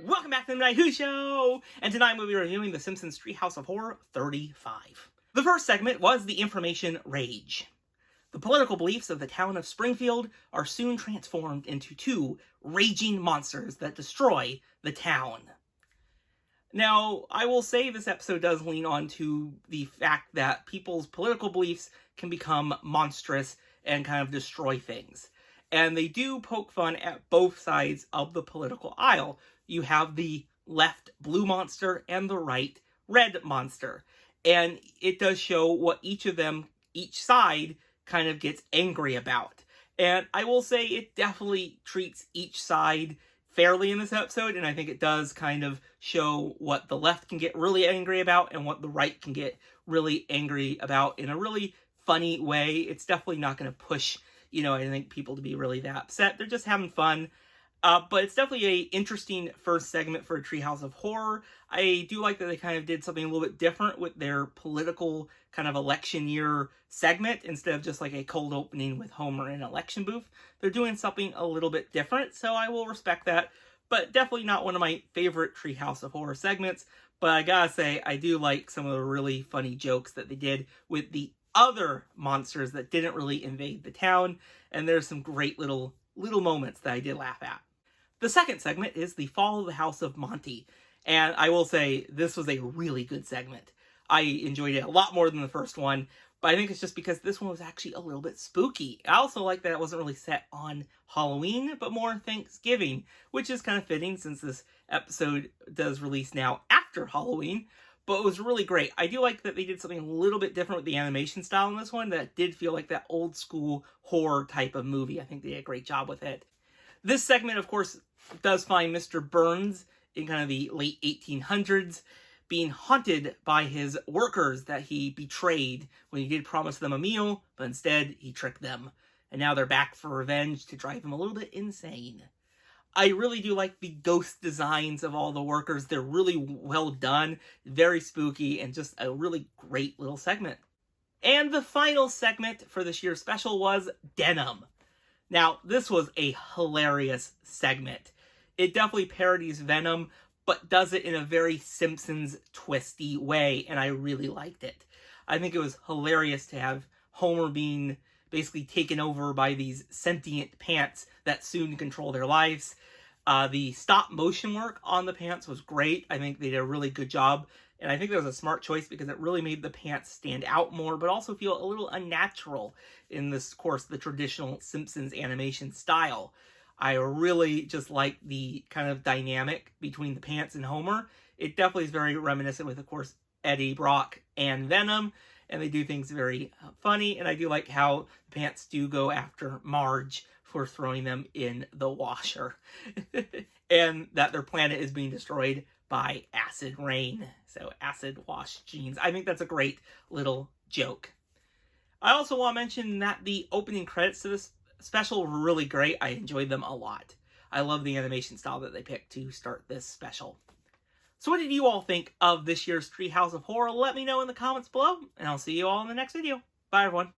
Welcome back to the Night Who Show! And tonight we'll be reviewing the Simpsons Treehouse of Horror 35. The first segment was the information rage. The political beliefs of the town of Springfield are soon transformed into two raging monsters that destroy the town. Now, I will say this episode does lean on to the fact that people's political beliefs can become monstrous and kind of destroy things. And they do poke fun at both sides of the political aisle. You have the left blue monster and the right red monster. And it does show what each side kind of gets angry about. And I will say it definitely treats each side fairly in this episode, and I think it does kind of show what the left can get really angry about and what the right can get really angry about in a really funny way. It's definitely not going to push, I think people to be really that upset. They're just having fun. But it's definitely an interesting first segment for a Treehouse of Horror. I do like that they kind of did something a little bit different with their political kind of election year segment. Instead of just like a cold opening with Homer in an election booth, they're doing something a little bit different. So I will respect that. But definitely not one of my favorite Treehouse of Horror segments. But I gotta say, I do like some of the really funny jokes that they did with the other monsters that didn't really invade the town. And there's some great little moments that I did laugh at. The second segment is the Fall of the House of Monty, and I will say this was a really good segment. I enjoyed it a lot more than the first one, but I think it's just because this one was actually a little bit spooky. I also like that it wasn't really set on Halloween, but more Thanksgiving, which is kind of fitting since this episode does release now after Halloween, but it was really great. I do like that they did something a little bit different with the animation style in this one that did feel like that old school horror type of movie. I think they did a great job with it. This segment, of course, does find Mr. Burns in kind of the late 1800s being haunted by his workers that he betrayed when he did promise them a meal, but instead he tricked them. And now they're back for revenge to drive him a little bit insane. I really do like the ghost designs of all the workers. They're really well done, very spooky, and just a really great little segment. And the final segment for this year's special was Denim. Now, this was a hilarious segment. It definitely parodies Venom, but does it in a very Simpsons twisty way, and I really liked it. I think it was hilarious to have Homer being basically taken over by these sentient pants that soon control their lives. The stop motion work on the pants was great. I think they did a really good job. And I think that was a smart choice because it really made the pants stand out more, but also feel a little unnatural in this, of course, the traditional Simpsons animation style. I really just like the kind of dynamic between the pants and Homer. It definitely is very reminiscent with, of course, Eddie, Brock, and Venom. And they do things very funny. And I do like how the pants do go after Marge for throwing them in the washer. And that their planet is being destroyed by acid rain. So acid wash jeans. I think that's a great little joke. I also want to mention that the opening credits to this special were really great. I enjoyed them a lot. I love the animation style that they picked to start this special. So what did you all think of this year's Treehouse of Horror? Let me know in the comments below, and I'll see you all in the next video. Bye, everyone.